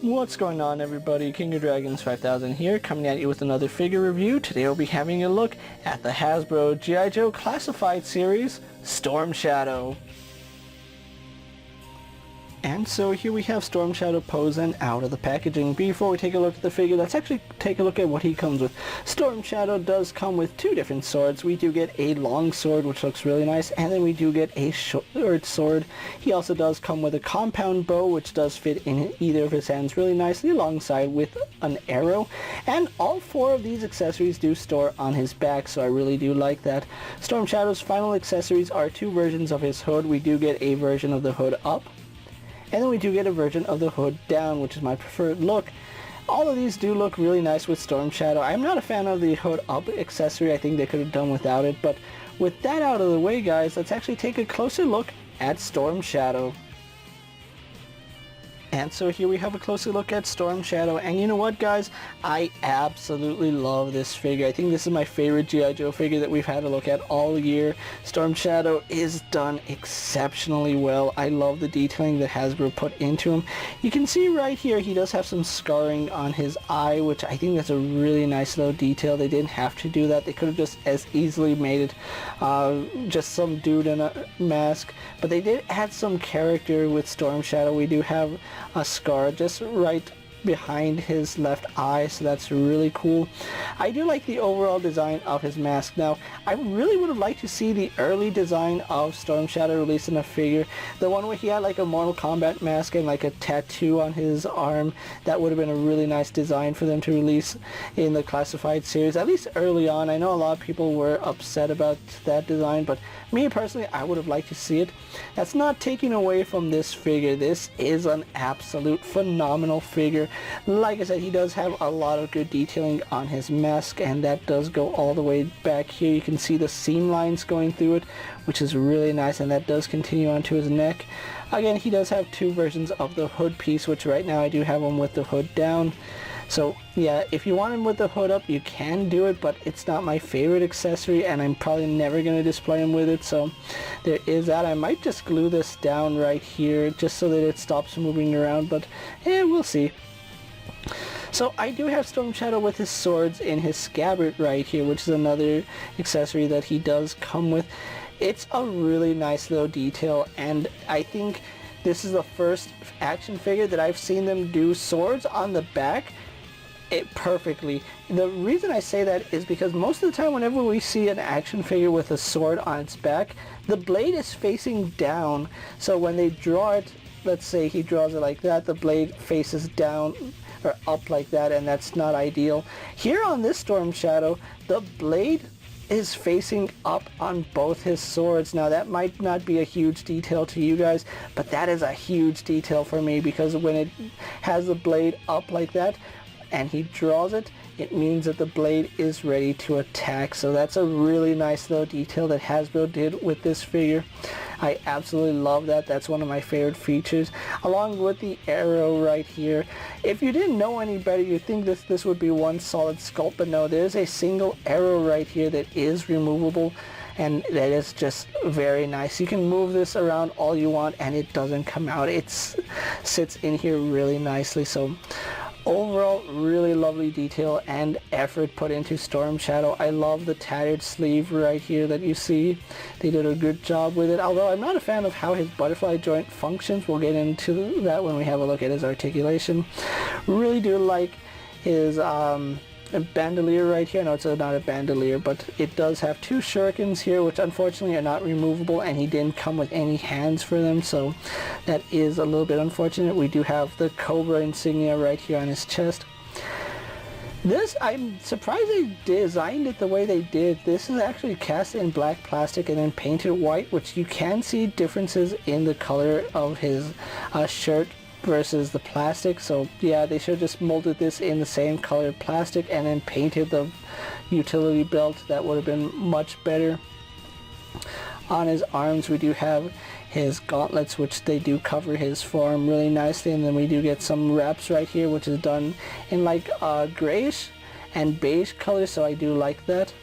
What's going on, everybody? KingofDragons 5000 here, coming at you with another figure review. Today we'll be having a look at the Hasbro G.I. Joe Classified Series, Storm Shadow. And so here we have Storm Shadow posing out of the packaging. Before we take a look at the figure, let's actually take a look at what he comes with. Storm Shadow does come with two different swords. We do get a long sword, which looks really nice, and then we do get a short sword. He also does come with a compound bow, which does fit in either of his hands really nicely, alongside with an arrow. And all four of these accessories do store on his back, so I really do like that. Storm Shadow's final accessories are two versions of his hood. We do get a version of the hood up, and then we do get a version of the hood down, which is my preferred look. All of these do look really nice with Storm Shadow. I'm not a fan of the hood up accessory. I think they could have done without it. But with that out of the way, guys, let's actually take a closer look at Storm Shadow. And so here we have a closer look at Storm Shadow, and you know what, guys? I absolutely love this figure. I think this is my favorite G.I. Joe figure that we've had a look at all year. Storm Shadow is done exceptionally well. I love the detailing that Hasbro put into him. You can see right here he does have some scarring on his eye, which I think that's a really nice little detail. They didn't have to do that. They could have just as easily made it just some dude in a mask, but they did add some character with Storm Shadow. We do have a scar just right behind his left eye, so that's really cool. I do like the overall design of his mask. Now, I really would have liked to see the early design of Storm Shadow released in a figure. The one where he had like a Mortal Kombat mask and like a tattoo on his arm. That would have been a really nice design for them to release in the Classified series, at least early on. I know a lot of people were upset about that design, but me personally, I would have liked to see it. That's not taking away from this figure. This is an absolute phenomenal figure. Like I said, he does have a lot of good detailing on his mask, and that does go all the way back here. You can see the seam lines going through it, which is really nice, and that does continue onto his neck. Again, he does have two versions of the hood piece, which right now I do have him with the hood down. So yeah, if you want him with the hood up, you can do it, but it's not my favorite accessory, and I'm probably never going to display him with it. So there is that. I might just glue this down right here just so that it stops moving around, but we'll see. So I do have Storm Shadow with his swords in his scabbard right here, which is another accessory that he does come with. It's a really nice little detail, and I think this is the first action figure that I've seen them do swords on the back perfectly. The reason I say that is because most of the time whenever we see an action figure with a sword on its back, the blade is facing down. So when they draw it, let's say he draws it like that, the blade faces down or up like that, and that's not ideal. Here on this Storm Shadow, the blade is facing up on both his swords. Now that might not be a huge detail to you guys, but that is a huge detail for me, because when it has the blade up like that and he draws it, it means that the blade is ready to attack. So that's a really nice little detail that Hasbro did with this figure. I absolutely love that. That's one of my favorite features, along with the arrow right here. If you didn't know any better, you'd think this would be one solid sculpt, but no, there's a single arrow right here that is removable, and that is just very nice. You can move this around all you want and it doesn't come out. It sits in here really nicely. So overall, really lovely detail and effort put into Storm Shadow. I love the tattered sleeve right here that you see. They did a good job with it, although I'm not a fan of how his butterfly joint functions. We'll get into that when we have a look at his articulation. Really do like his bandolier right here. No, it's not a bandolier, but it does have two shurikens here, which unfortunately are not removable, and he didn't come with any hands for them, so that is a little bit unfortunate. We do have the Cobra insignia right here on his chest. This, I'm surprised they designed it the way they did. This is actually cast in black plastic and then painted white, which you can see differences in the color of his shirt versus the plastic. So yeah, they should have just molded this in the same color plastic and then painted the utility belt. That would have been much better. On his arms, we do have his gauntlets, which they do cover his forearm really nicely, and then we do get some wraps right here, which is done in like grayish and beige color, so I do like that.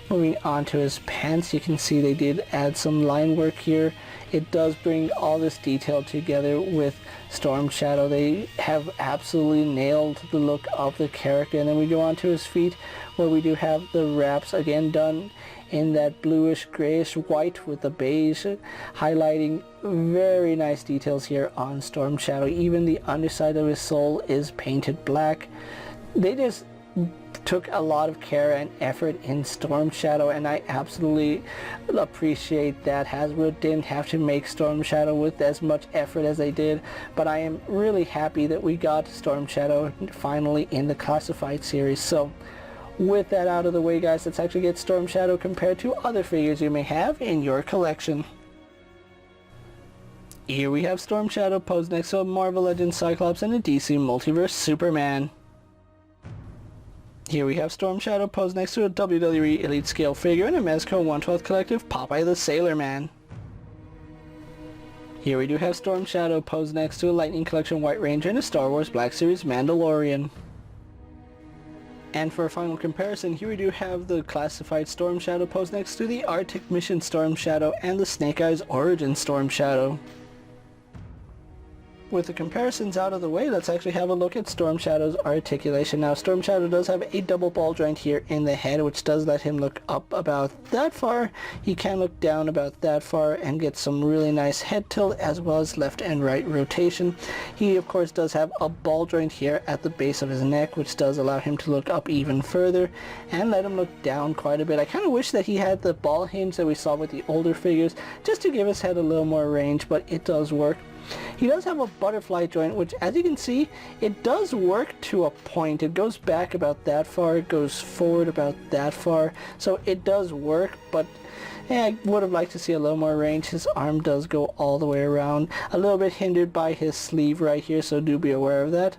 Moving on to his pants, you can see they did add some line work here it does bring all this detail together with Storm Shadow. They have absolutely nailed the look of the character. And then we go on to his feet, where we do have the wraps again done in that bluish grayish white with the beige, highlighting very nice details here on Storm Shadow. Even the underside of his sole is painted black. They just took a lot of care and effort in Storm Shadow, and I absolutely appreciate that. Hasbro didn't have to make Storm Shadow with as much effort as they did, but I am really happy that we got Storm Shadow finally in the Classified series. So with that out of the way, guys, let's actually get Storm Shadow compared to other figures you may have in your collection. Here we have Storm Shadow posed next to a Marvel Legends Cyclops and a DC Multiverse Superman. Here we have Storm Shadow posed next to a WWE Elite Scale figure and a Mezco 1/12 Collective Popeye the Sailor Man. Here we do have Storm Shadow posed next to a Lightning Collection White Ranger and a Star Wars Black Series Mandalorian. And for a final comparison, here we do have the Classified Storm Shadow posed next to the Arctic Mission Storm Shadow and the Snake Eyes Origin Storm Shadow. With the comparisons out of the way, let's actually have a look at Storm Shadow's articulation. Now, Storm Shadow does have a double ball joint here in the head, which does let him look up about that far. He can look down about that far and get some really nice head tilt as well as left and right rotation. He, of course, does have a ball joint here at the base of his neck, which does allow him to look up even further and let him look down quite a bit. I kind of wish that he had the ball hinge that we saw with the older figures, just to give his head a little more range, but it does work. He does have a butterfly joint, which, as you can see, it does work to a point. It goes back about that far, it goes forward about that far, so it does work, but I would have liked to see a little more range. His arm does go all the way around, a little bit hindered by his sleeve right here, so do be aware of that.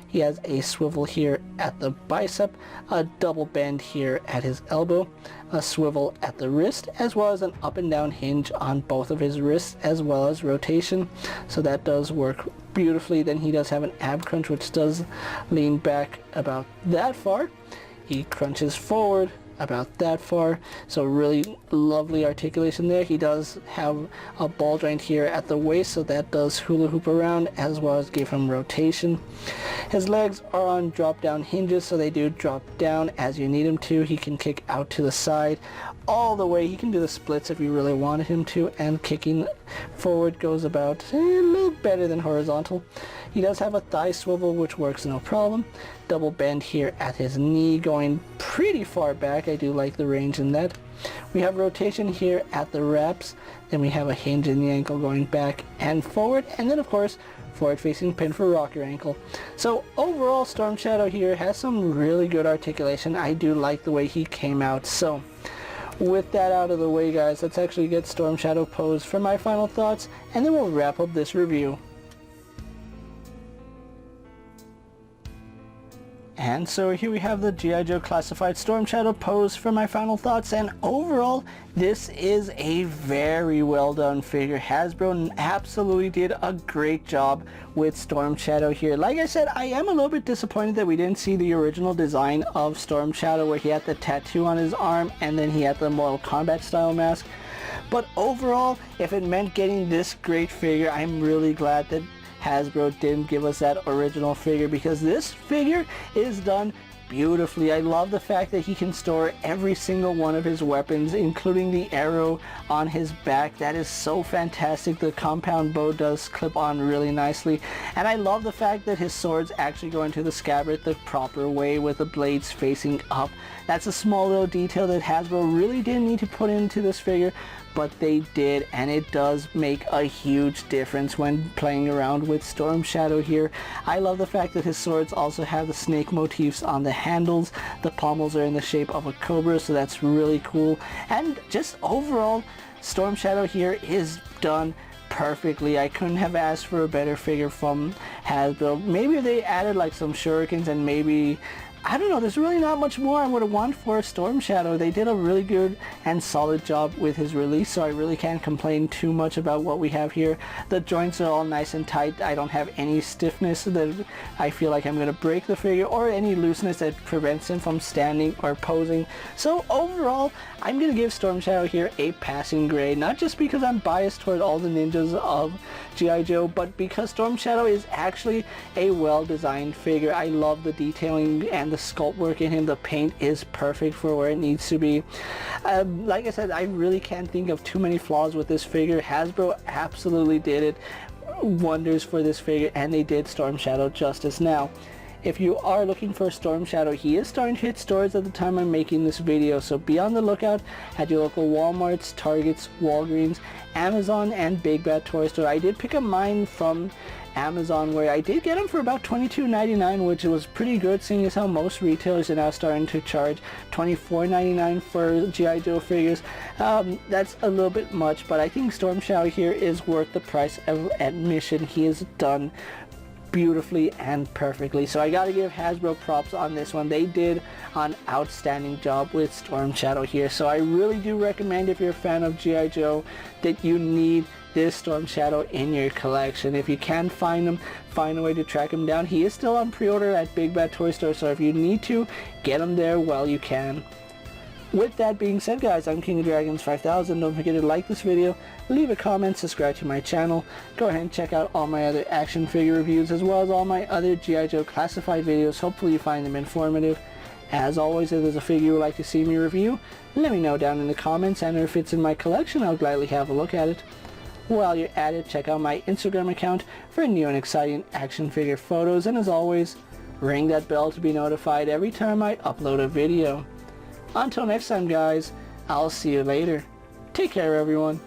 He has a swivel here at the bicep, a double bend here at his elbow, a swivel at the wrist, as well as an up and down hinge on both of his wrists, as well as rotation. So that does work beautifully. Then he does have an ab crunch, which does lean back about that far. He crunches forward about that far, so really lovely articulation there. He does have a ball joint here at the waist, so that does hula hoop around as well as give him rotation. His legs are on drop down hinges, so they do drop down as you need him to. He can kick out to the side all the way. He can do the splits if you really wanted him to, and kicking forward goes about a little better than horizontal. He does have a thigh swivel, which works no problem. Double bend here at his knee, going pretty far back. I do like the range in that. We have rotation here at the wraps. Then we have a hinge in the ankle going back and forward. And then, of course, forward facing pin for rocker ankle. So overall, Storm Shadow here has some really good articulation. I do like the way he came out. So with that out of the way, guys, let's actually get Storm Shadow posed for my final thoughts, and then we'll wrap up this review. And so here we have the G.I. Joe Classified Storm Shadow pose for my final thoughts, and overall this is a very well done figure. Hasbro absolutely did a great job with Storm Shadow here. Like I said, I am a little bit disappointed that we didn't see the original design of Storm Shadow, where he had the tattoo on his arm and then he had the Mortal Kombat style mask. But overall, if it meant getting this great figure, I'm really glad that Hasbro didn't give us that original figure, because this figure is done beautifully. I love the fact that he can store every single one of his weapons, including the arrow on his back. That is so fantastic. The compound bow does clip on really nicely, and I love the fact that his swords actually go into the scabbard the proper way with the blades facing up. That's a small little detail that Hasbro really didn't need to put into this figure, but they did, and it does make a huge difference when playing around with Storm Shadow here. I love the fact that his swords also have the snake motifs on the handles. The pommels are in the shape of a cobra, so that's really cool. And just overall, Storm Shadow here is done perfectly. I couldn't have asked for a better figure from Hasbro. Maybe if they added like some shurikens and maybe I don't know, there's really not much more I would have wanted for Storm Shadow. They did a really good and solid job with his release, so I really can't complain too much about what we have here. The joints are all nice and tight. I don't have any stiffness that I feel like I'm going to break the figure, or any looseness that prevents him from standing or posing. So overall, I'm going to give Storm Shadow here a passing grade, not just because I'm biased toward all the ninjas of G.I. Joe, but because Storm Shadow is actually a well-designed figure. I love the detailing and the sculpt work in him. The paint is perfect for where it needs to be. Like I said, I really can't think of too many flaws with this figure. Hasbro absolutely did it wonders for this figure, and they did Storm Shadow justice. Now, if you are looking for Storm Shadow, he is starting to hit stores at the time I'm making this video, so be on the lookout at your local Walmarts, Targets, Walgreens, Amazon, and Big Bad Toy Store. I did pick up mine from Amazon, where I did get them for about $22.99, which was pretty good, seeing as how most retailers are now starting to charge $24.99 for G.I. Joe figures. That's a little bit much, but I think Storm Shadow here is worth the price of admission. He is done beautifully and perfectly, so I gotta give Hasbro props on this one. They did an outstanding job with Storm Shadow here, so I really do recommend, if you're a fan of G.I. Joe, that you need this Storm Shadow in your collection. If you can find him, find a way to track him down. He is still on pre-order at Big Bad Toy Store, so if you need to, get him there while you can. With that being said, guys, I'm KingofDragons 5000. Don't forget to like this video, leave a comment, subscribe to my channel. Go ahead and check out all my other action figure reviews, as well as all my other G.I. Joe classified videos. Hopefully you find them informative. As always, if there's a figure you would like to see me review, let me know down in the comments, and if it's in my collection, I'll gladly have a look at it. While you're at it, check out my Instagram account for new and exciting action figure photos, and as always, ring that bell to be notified every time I upload a video. Until next time, guys, I'll see you later. Take care, everyone.